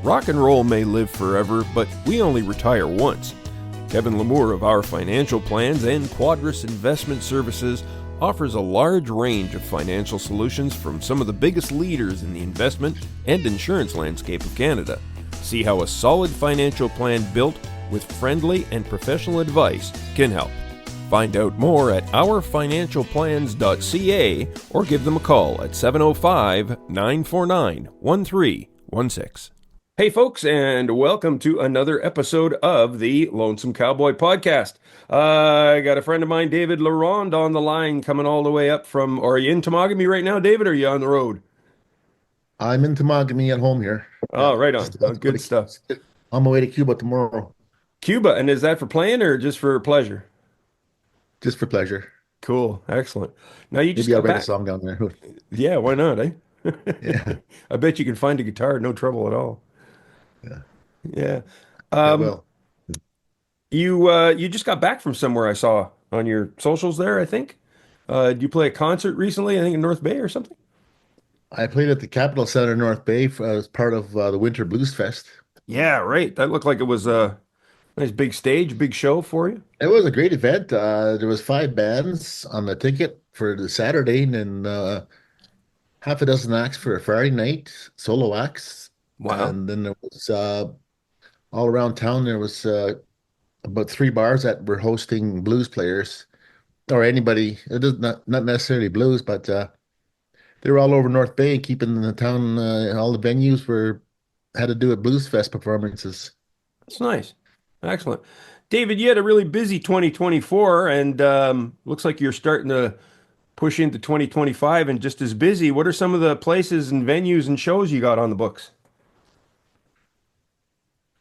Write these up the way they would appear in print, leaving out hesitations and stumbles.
Rock and roll may live forever, but we only retire once. Kevin Lamour of Our Financial Plans and Quadris Investment Services offers a large range of financial solutions from some of the biggest leaders in the investment and insurance landscape of Canada. See how a solid financial plan built with friendly and professional advice can help. Find out more at ourfinancialplans.ca or give them a call at 705-949-1316. Hey folks, and welcome to another episode of the Lonesome Cowboy Podcast. I got a friend of mine, David Laronde, on the line coming all the way up from, are you in Teme-Augama right now, David, or are you on the road? I'm in Teme-Augama at home here. Oh, Yeah, right on. just Oh, about to go good stuff. on my way to Cuba tomorrow, Cuba, and is that for playing or just for pleasure? just for pleasure. Cool, excellent. Now you just Maybe I'll got write a back. song down there. Yeah, why not, eh? Yeah, I bet you can find a guitar, no trouble at all. yeah, Yeah. yeah. Um, Well, you just got back from somewhere I saw on your socials there, I think. Did you play a concert recently, I think in North Bay or something? I played at the Capitol Center in North Bay as part of the Winter Blues Fest. Yeah, right. That looked like it was a nice big stage, big show for you. It was a great event. There was 5 bands on the ticket for the Saturday, and then half a dozen acts for a Friday night, solo acts, Wow. and then there was all around town. There was about 3 bars that were hosting blues players or anybody. It is not necessarily blues, but they were all over North Bay, keeping the town. All the venues were had to do with Blues Fest performances. That's nice. Excellent. David, you had a really busy 2024 and looks like you're starting to push into 2025 and just as busy. What are some of the places and venues and shows you got on the books?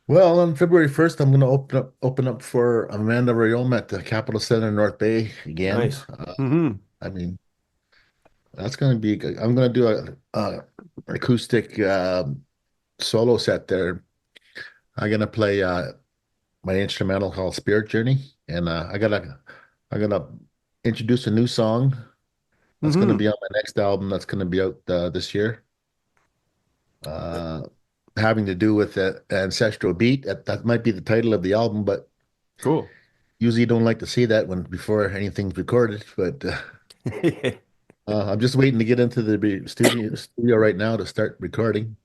Well, on February 1st, I'm going to open up for Amanda Rayoma at the Capitol Center in North Bay again. Nice. Hmm. I mean, that's going to be good. I'm going to do a acoustic solo set there. I'm going to play my instrumental called Spirit Journey, and I gotta introduce a new song that's going to Hmm. be on my next album that's going to be out this year. Uh, Having to do with the ancestral beat. That might be the title of the album, but Cool. usually you don't like to see that when before anything's recorded. But I'm just waiting to get into the studio right now to start recording.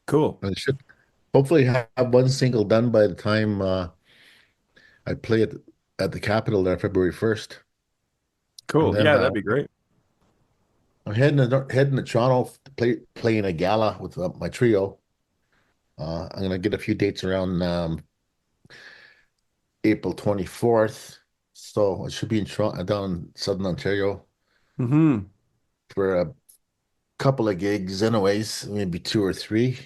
Cool. I should hopefully have one single done by the time I play it at the Capitol there February 1st. And Cool. then Yeah, that'd be great. I'm heading to Toronto to play in a gala with my trio. I'm gonna get a few dates around April 24th. So it should be in Toronto, down in Southern Ontario Hmm. for a couple of gigs, anyways, maybe two or three.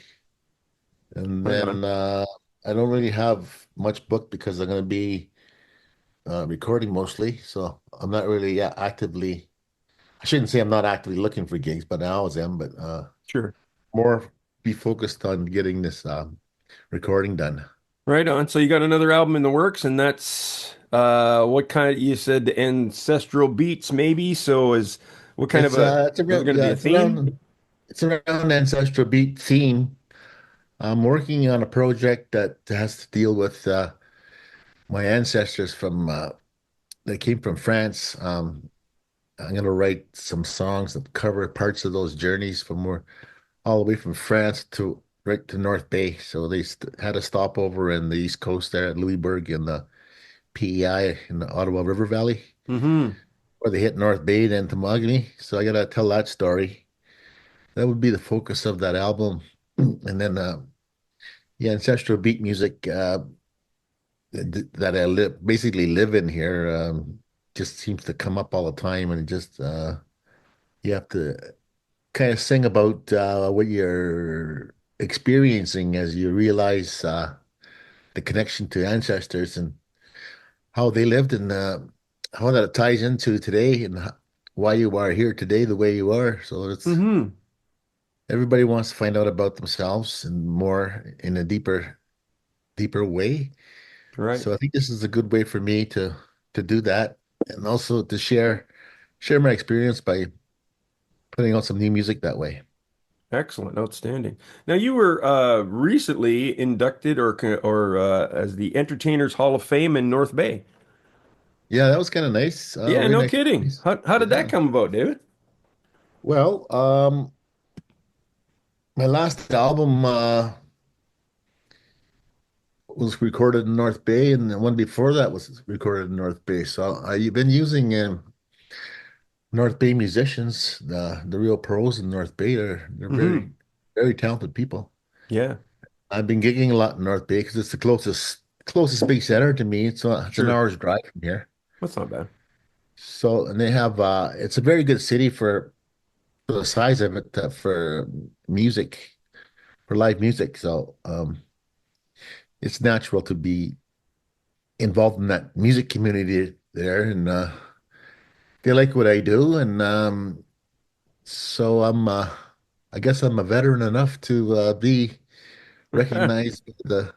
And Right on. then I don't really have much booked because I'm going to be recording mostly. So I'm not really actively, I shouldn't say I'm not actively looking for gigs, but I always am, but Sure. more be focused on getting this recording done. Right on. So you got another album in the works, and that's what kind you said ancestral beats, maybe. So is what kind of a It's is it around, going to be yeah, a theme? it's around ancestral beat theme. I'm working on a project that has to deal with my ancestors from they came from France. I'm gonna write some songs that cover parts of those journeys from where all the way from France to right to North Bay. So they had a stopover in the East Coast there at Louisbourg in the PEI in the Ottawa River Valley, Hmm. where they hit North Bay then to Mogany. So I gotta tell that story. That would be the focus of that album. And then yeah, ancestral beat music that I basically live in here just seems to come up all the time, and it just you have to kind of sing about what you're experiencing as you realize the connection to ancestors and how they lived and how that ties into today and why you are here today the way you are. So it's Hmm. everybody wants to find out about themselves and more in a deeper way. Right. So I think this is a good way for me to do that and also to share my experience by putting out some new music that way. Excellent, outstanding. Now you were recently inducted or as the Entertainers Hall of Fame in North Bay. Yeah, that was kind of nice. Yeah, Very no nice kidding. place. How did that Yeah. come about, David? Well, my last album was recorded in North Bay, and the one before that was recorded in North Bay. So I've been using North Bay musicians, the real pros in North Bay. They're Hmm. very talented people. Yeah, I've been gigging a lot in North Bay because it's the closest big center to me. It's an sure. hour's drive from here. That's not bad. So and they have it's a very good city for the size of it for music for live music. So it's natural to be involved in that music community there, and they like what I do, and so I guess I'm a veteran enough to be recognized with the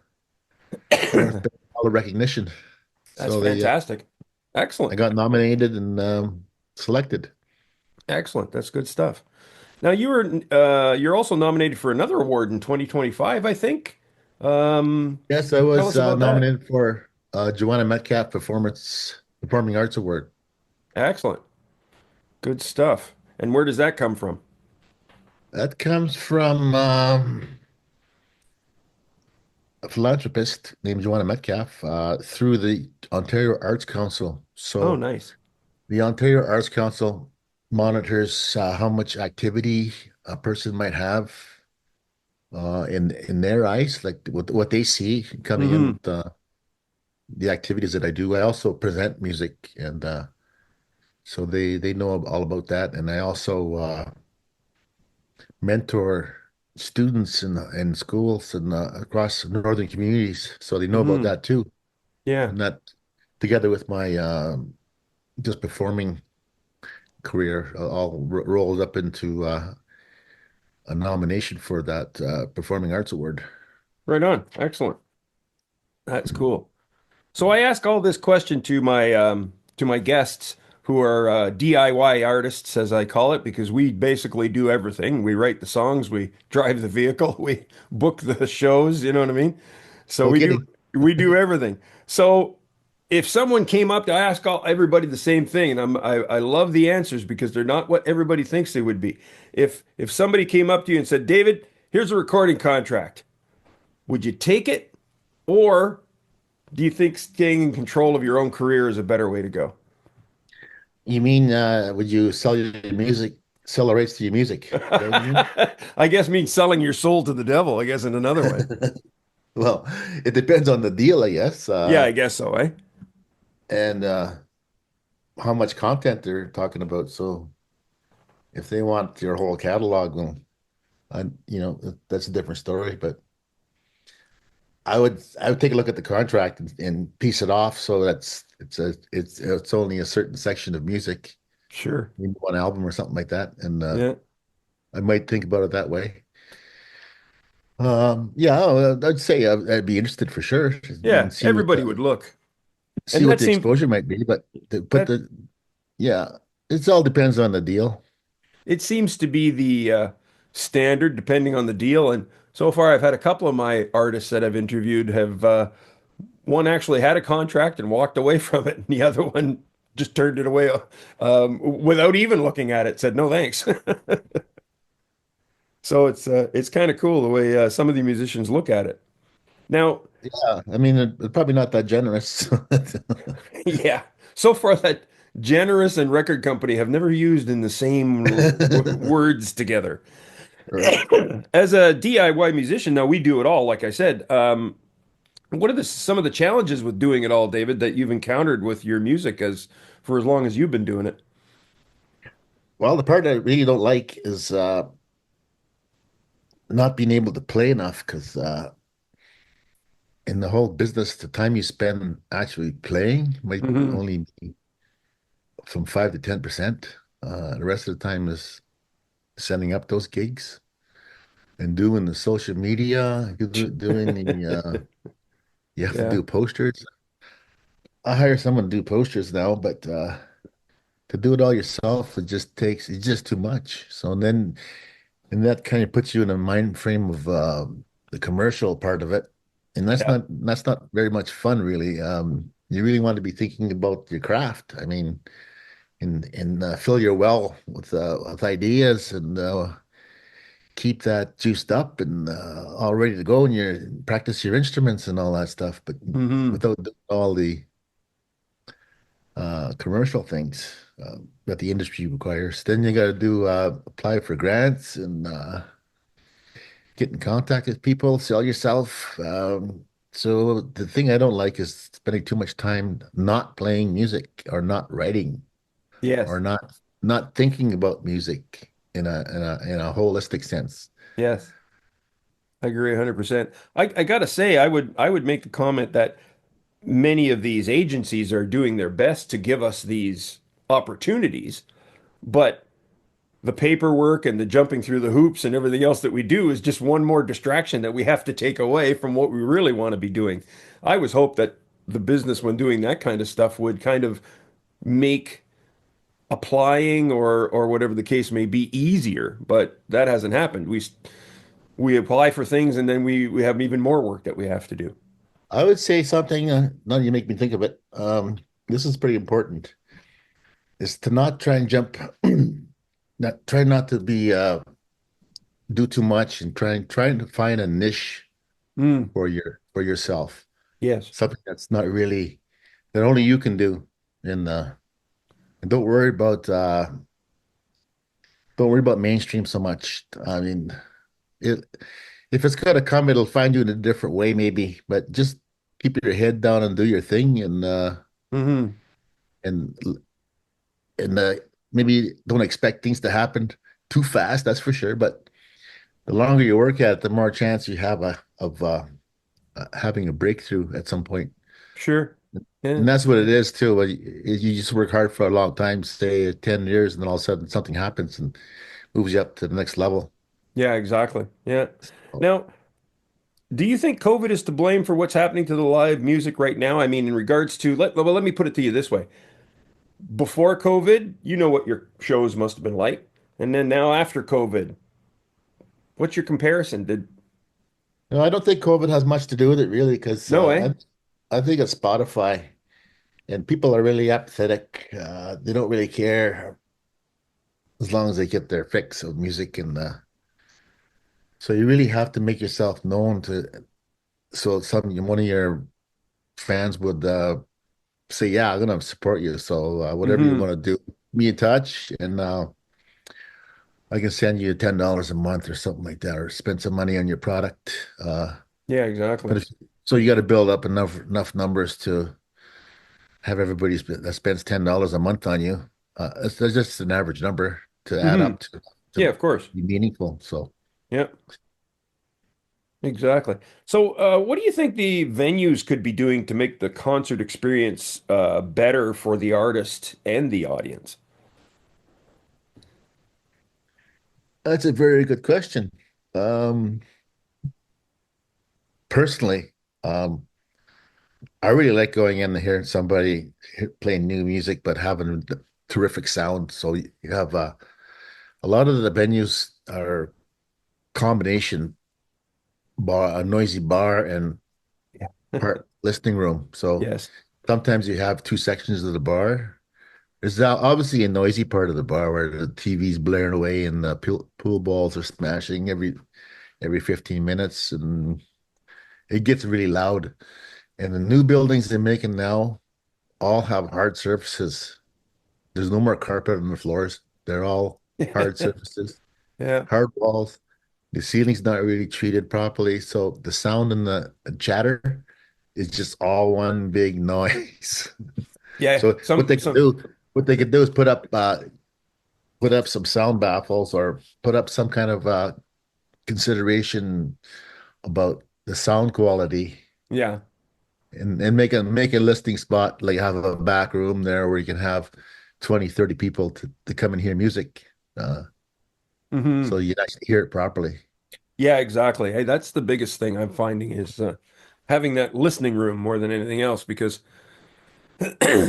North Bay Hall of Recognition. That's So fantastic. I Excellent. got nominated and selected. Excellent. That's good stuff. Now you're also nominated for another award in 2025, I think. Yes, I Tell was us about that. nominated for Joanna Metcalf Performing Arts Award. Excellent. Good stuff. And where does that come from? That comes from a philanthropist named Joanna Metcalf through the Ontario Arts Council. Oh, So nice. the Ontario Arts Council monitors how much activity a person might have in their eyes, like what they see coming in Hmm. with the activities that I do. I also present music, and so they know all about that. And I also mentor students in schools and across northern communities, so they know about Hmm. that too. Yeah. And that together with my just performing career all rolled up into a nomination for that Performing Arts Award. Right on. Excellent. That's cool. So I ask all this question to my guests who are DIY artists, as I call it, because we basically do everything. We write the songs, we drive the vehicle, we book the shows, you know what I mean? So No kidding. we do everything. So if someone came up to ask everybody the same thing, and I love the answers because they're not what everybody thinks they would be. If somebody came up to you and said, David, here's a recording contract, would you take it? Or do you think staying in control of your own career is a better way to go? You mean would you sell your music, sell the rights to your music? Is that what you mean? I guess means selling your soul to the devil, I guess in another way. Well, it depends on the deal, I guess, Yeah, I guess so, eh? and how much content they're talking about. So if they want your whole catalog, well, that's a different story. But I would take a look at the contract and piece it off so it's only a certain section of music, Sure. maybe one album or something like that, and Yeah. I might think about it that way. Yeah, I'd say I'd be interested for sure Yeah, and everybody would look. see And what that the seems exposure might be. But that yeah, it all depends on the deal. it seems to be the standard depending on the deal. And so far I've had a couple of my artists that I've interviewed have one actually had a contract and walked away from it, and the other one just turned it away without even looking at it, said no thanks. So it's kind of cool the way some of the musicians look at it. Now, Yeah, I mean, it's probably not that generous. yeah, so far that generous and record company have never used in the same words together. Right. As a DIY musician, now we do it all, like I said. What are some of the challenges with doing it all, David, that you've encountered with your music as for as long as you've been doing it? Well, the part I really don't like is not being able to play enough because in the whole business, the time you spend actually playing might Hmm. only be from 5 to 10%. The rest of the time is setting up those gigs and doing the social media, doing you have to Yeah, do posters. I hire someone to do posters now, but to do it all yourself, it's just too much. So then And that kind of puts you in a mind frame of the commercial part of it, and Yeah. that's not very much fun, really. You really want to be thinking about your craft. I mean, and fill your well with ideas and keep that juiced up and all ready to go, and you practice your instruments and all that stuff. But Hmm. without doing all the commercial things that the industry requires, then you got to do apply for grants and get in contact with people, sell yourself. So the thing I don't like is spending too much time not playing music or not writing or Yes. not thinking about music in a holistic sense. Yes. I agree 100%. I gotta say, I would make the comment that many of these agencies are doing their best to give us these opportunities, but the paperwork and the jumping through the hoops and everything else that we do is just one more distraction that we have to take away from what we really want to be doing. I was hope that the business, when doing that kind of stuff, would kind of make applying or whatever the case may be easier, but that hasn't happened. We apply for things and then we have even more work that we have to do. I would say something, now you make me think of it. This is pretty important, is to not try and jump, not try not to be do too much and trying to find a niche Mm, for yourself. yes. Something that's not really that only you can do. And and don't worry about mainstream so much. I mean, it if it's gonna come, it'll find you in a different way, maybe. But just keep your head down and do your thing, Hmm. and and maybe don't expect things to happen too fast. That's for sure. But the longer you work at it, the more chance you have of having a breakthrough at some point. Sure. Yeah. And that's what it is too. You just work hard for a long time, say 10 years, and then all of a sudden something happens and moves you up to the next level. Yeah, exactly. Yeah. So, Now, do you think COVID is to blame for what's happening to the live music right now? I mean, in regards to, well, let me put it to you this way. Before COVID, you know what your shows must have been like. And then now after COVID, what's your comparison? I don't think COVID has much to do with it really, because No way. I think it's Spotify and people are really apathetic. They don't really care as long as they get their fix of music, and so you really have to make yourself known to so some one of your fans would say, "Yeah, I'm gonna support you." So whatever you Hmm. want to do, be in touch, and I can send you $10 a month or something like that, or spend some money on your product. Yeah, exactly. But if, so you got to build up enough numbers to have everybody that spends $10 a month on you. That's just an average number to add Hmm. up to Yeah, of course. be meaningful. So Yeah, exactly. So, what do you think the venues could be doing to make the concert experience better for the artist and the audience? that's a very good question. Um, Personally, um, I really like going in and hearing somebody playing new music, but having terrific sound. So you have a lot of the venues are combination bar, a noisy bar and Yeah. part listening room. So Yes. sometimes you have two sections of the bar. There's obviously a noisy part of the bar where the TV's blaring away and the pool balls are smashing every 15 minutes, and it gets really loud. And the new buildings they're making now all have hard surfaces. There's no more carpet on the floors. They're all hard surfaces, Yeah. hard walls. The ceiling's not really treated properly, so the sound and the chatter is just all one big noise. Yeah. So what they could do is put up some sound baffles or put up some kind of consideration about the sound quality, Yeah. and make a listing spot, like have a back room there where you can have 20, 30 people to come and hear music. So Hmm. you actually hear it properly. Yeah, exactly. Hey, that's the biggest thing I'm finding is having that listening room more than anything else because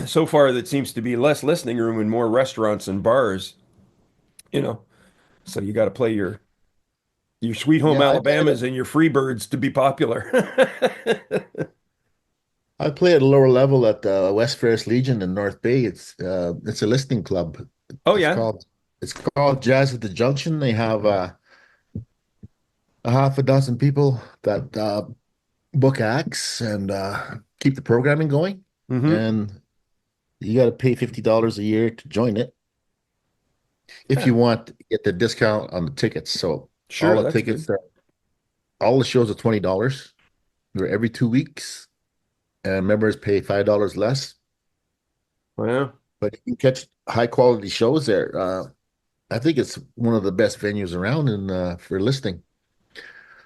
so far that seems to be less listening room and more restaurants and bars, you know. So you got to play your your Sweet Home Yeah, Alabamas and your Freebirds to be popular. I play at a lower level at West Ferris Legion in North Bay. It's a listening club. Oh It's yeah. called it's called Jazz at the Junction. They have a half a dozen people that book acts and keep the programming going. Hmm. And you got to pay $50 a year to join it if Yeah, you want to get the discount on the tickets. So all sure, the that's good. tickets are all the shows are $20. They're every 2 weeks, and members pay $5 less. Well, But you can catch high quality shows there. I think it's one of the best venues around in for listening.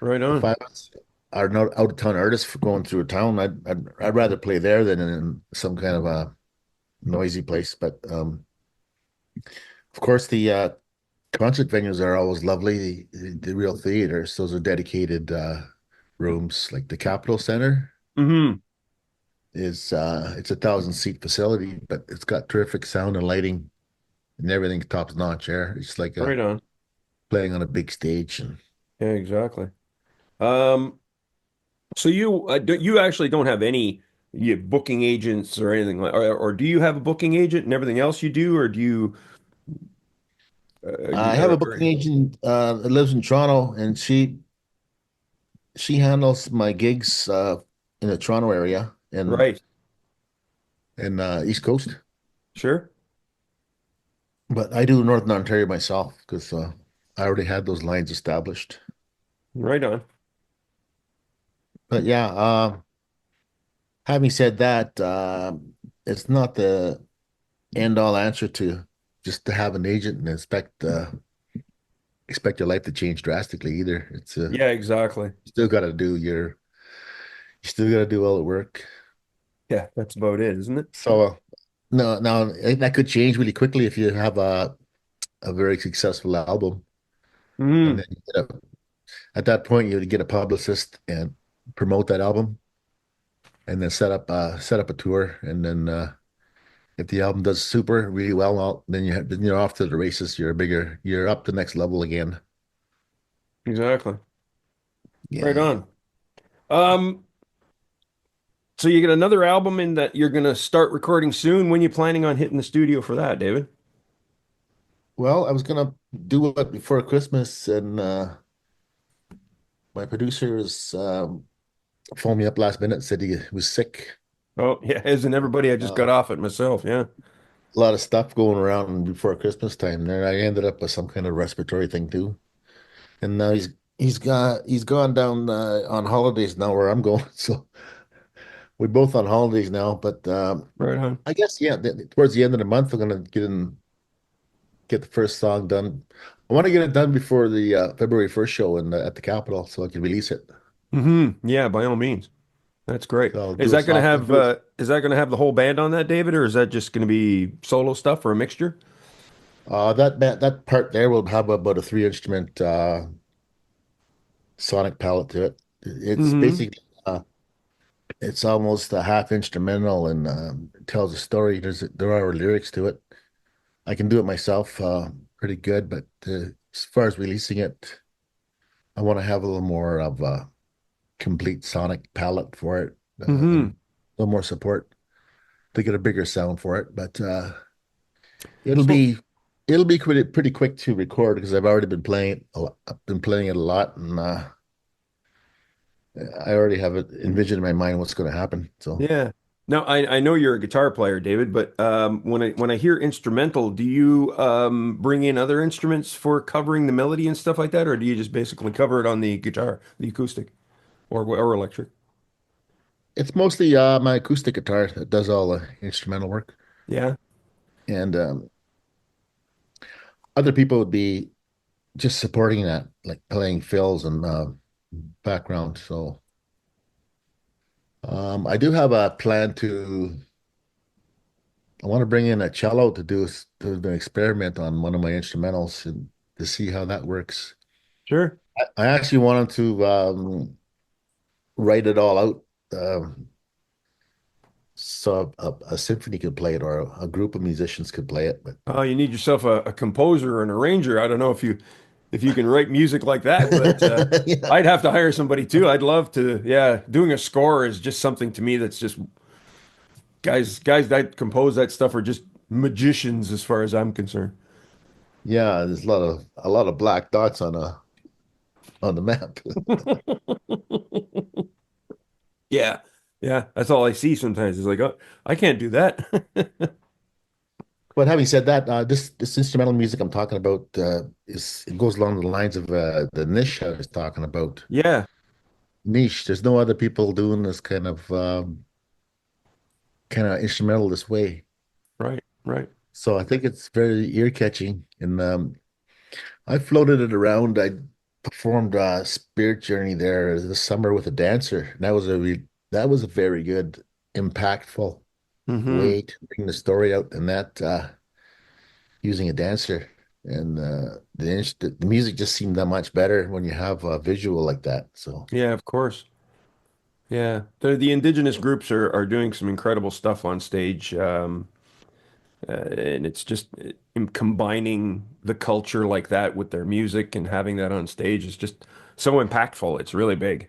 right If on. I was are not out of town artists for going through a town, I'd rather play there than in some kind of a noisy place. But of course, the concert venues are always lovely. The real theaters, those are dedicated rooms. Like the Capitol Center Hmm. is it's a 1,000 seat facility, but it's got terrific sound and lighting and everything top notch there. It's like Right on. playing on a big stage. And Yeah, exactly. Um, so you actually don't have any booking agents or anything like, or do you have a booking agent and everything else you do, or do you, I have a booking agent that lives in Toronto, and she handles my gigs in the Toronto area right? and East Coast. Sure. But I do Northern Ontario myself because I already had those lines established. Right on. But yeah, having said that, it's not the end all answer to just to have an agent and expect your life to change drastically either. Yeah, exactly. Still got to do you still got to do all the work. Yeah, that's about it, isn't it? So no, now that could change really quickly if you have a very successful album, and Hmm. then at that point you would get a publicist and promote that album, and then set up a tour, and then if the album does super really well, then you're off to the races. You're up the next level again. Exactly. Right Yeah. on. Um, so you get another album in that you're gonna start recording soon. When you planning on hitting the studio for that, David? Well, I was gonna do it before Christmas, and my producer was phoned me up last minute, said he was sick. Oh, yeah, isn't everybody? I just got Uh, off it myself. Yeah. a lot of stuff going around before Christmas time there. I ended up with some kind of respiratory thing too. And now he's gone down on holidays now where I'm going. So we're both on holidays now. But Right on. I guess yeah, towards the end of the month, we're gonna get the first song done. I want to get it done before the February 1st show at the Capitol so I can release it. Yeah, by all means. That's great. So I'll do a I'll do it. Is that gonna have the whole band on that, David, or is that just gonna be solo stuff or a mixture? That part there will have about a three instrument sonic palette to it. It's Hmm. basically it's almost a half instrumental and it tells a story. There are lyrics to it. I can do it myself pretty good, but as far as releasing it, I want to have a little more of a complete sonic palette for it, and Hmm. a little more support to get a bigger sound for it. But it'll So be it'll be pretty quick to record because I've already been playing it a lot. I've been playing it a lot, and I already have it envisioned in my mind what's going to happen. So yeah. Now I know you're a guitar player, David, but when I hear instrumental, do you bring in other instruments for covering the melody and stuff like that, or do you just basically cover it on the guitar, the acoustic or electric? it's mostly my acoustic guitar that does all the instrumental work, Yeah. and other people would be just supporting that, like playing fills and background. So I do have a plan to. I want to bring in a cello to do an experiment on one of my instrumentals and to see how that works. Sure. I actually wanted to write it all out so a symphony could play it or a group of musicians could play it. But Oh, you need yourself a composer or an arranger. I don't know if you if you can write music like that. But Yeah. I'd have to hire somebody too. I'd love to. Yeah, doing a score is just something to me that's just guys that compose that stuff are just magicians as far as I'm concerned. Yeah, there's a lot of black dots on the map. Yeah, yeah, that's all I see sometimes. It's like, oh, I can't do that. But having said that, this instrumental music I'm talking about is it goes along the lines of the niche I was talking about. Yeah, Niche. There's no other people doing this kind of instrumental this way. right, right. So I think it's very ear catching, and I floated it around. I performed Spirit Journey there this summer with a dancer. And that was a very good, impactful Hmm. way to bring the story out, and that using a dancer. And the music just seemed that much better when you have a visual like that. So Yeah, of course. Yeah, the indigenous groups are doing some incredible stuff on stage, and it's just combining the culture like that with their music and having that on stage is just so impactful. It's really big.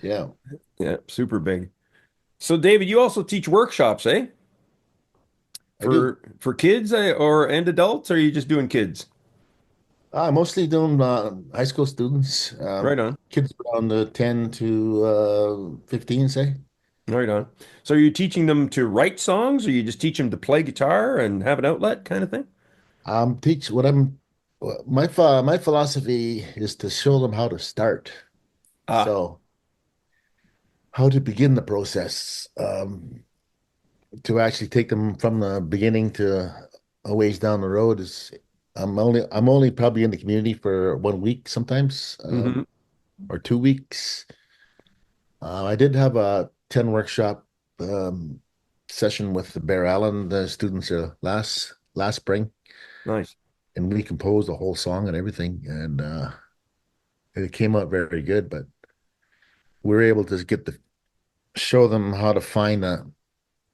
yeah, Yeah, super big. So, David, you also teach workshops, eh? I do. For kids or and adults, or are you just doing kids? Mostly doing high school students, Right on, kids around the 10 to 15, say. right on. So, are you teaching them to write songs, or you just teach them to play guitar and have an outlet kind of thing? Teach what my philosophy is to show them how to start. Ah, So how to begin the process, to actually take them from the beginning to a ways down the road is I'm only probably in the community for 1 week sometimes, hmm, or 2 weeks. I did have a 10 workshop session with the Bear Allen the students last spring, nice. and we composed a whole song and everything, and it came out very good. But we were able to show them how to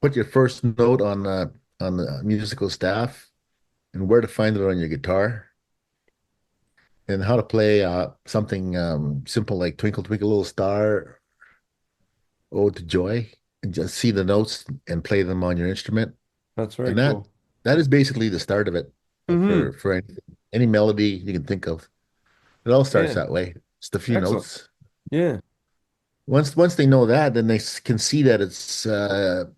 put your first note on the musical staff, and where to find it on your guitar, and how to play something simple like Twinkle Twinkle Little Star, Ode to Joy, and just see the notes and play them on your instrument. That's very And that cool. that is basically the start of it, Hmm. for any melody you can think of. It all starts Yeah, that way. Just a few excellent. notes. Yeah, Once they know that, then they can see that it's a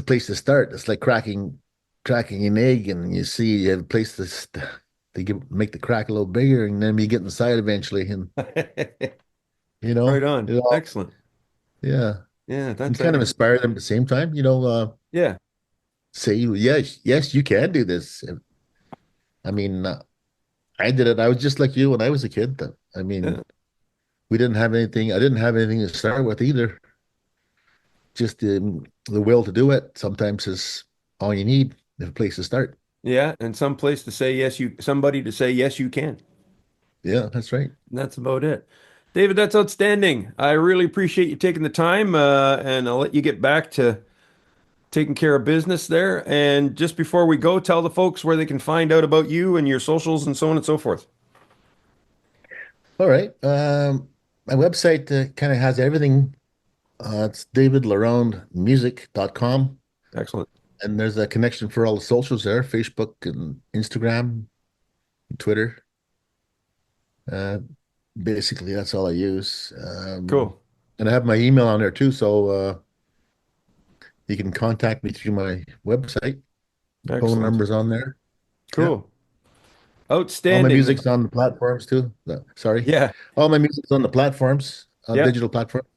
place to start. It's like cracking an egg, and you see you have a place make the crack a little bigger, and then you get inside eventually, and right on. it all, Excellent. yeah, Yeah, and that's kind of excellent. inspire them at the same time. Yeah, Say yes, yes, you can do this. I mean, I did it. I was just like you when I was a kid. I yeah, mean, we didn't have anything. I didn't have anything to start with either. Just the will to do it sometimes is all you need. A place to start. yeah. And some place to say yes, somebody to say yes, you can. Yeah, that's right. And that's about it. David, that's outstanding. I really appreciate you taking the time, and I'll let you get back to taking care of business there. And just before we go, tell the folks where they can find out about you and your socials and so on and so forth. All right. My website kind of has everything. It's davidlarondemusic.com. Excellent. And there's a connection for all the socials there, Facebook and Instagram, and Twitter. Uh, Basically, that's all I use. Cool. And I have my email on there too, so you can contact me through my website. Phone Excellent. number's on there. Yeah. Cool. All my Outstanding. music's on the platforms too. Sorry. Yeah. All my music's on the platforms, Yeah. digital platforms.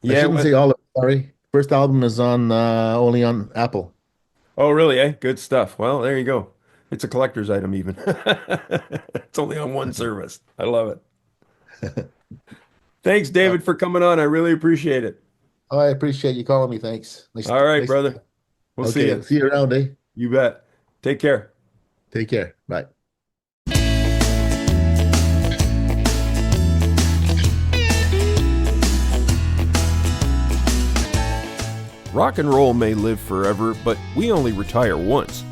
I Yeah. shouldn't say all of it, sorry. First album is on only on Apple. Oh, really, eh? Good stuff. Well, there you go. It's a collector's item even. It's only on one service. I love it. Thanks, Uh, David, for coming on. I really appreciate it. I appreciate you calling me. Thanks. All right, Nice. brother. We'll see Okay. you. See you around, eh? You bet. Take care. Take care. Bye. Rock and roll may live forever, but we only retire once.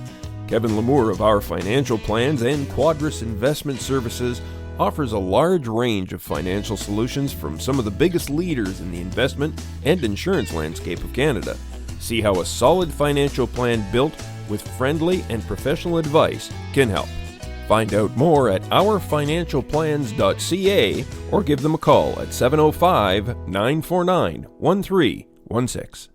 Kevin Lamour of Our Financial Plans and Quadris Investment Services offers a large range of financial solutions from some of the biggest leaders in the investment and insurance landscape of Canada. See how a solid financial plan built with friendly and professional advice can help. Find out more at ourfinancialplans.ca or give them a call at 705-949-1316.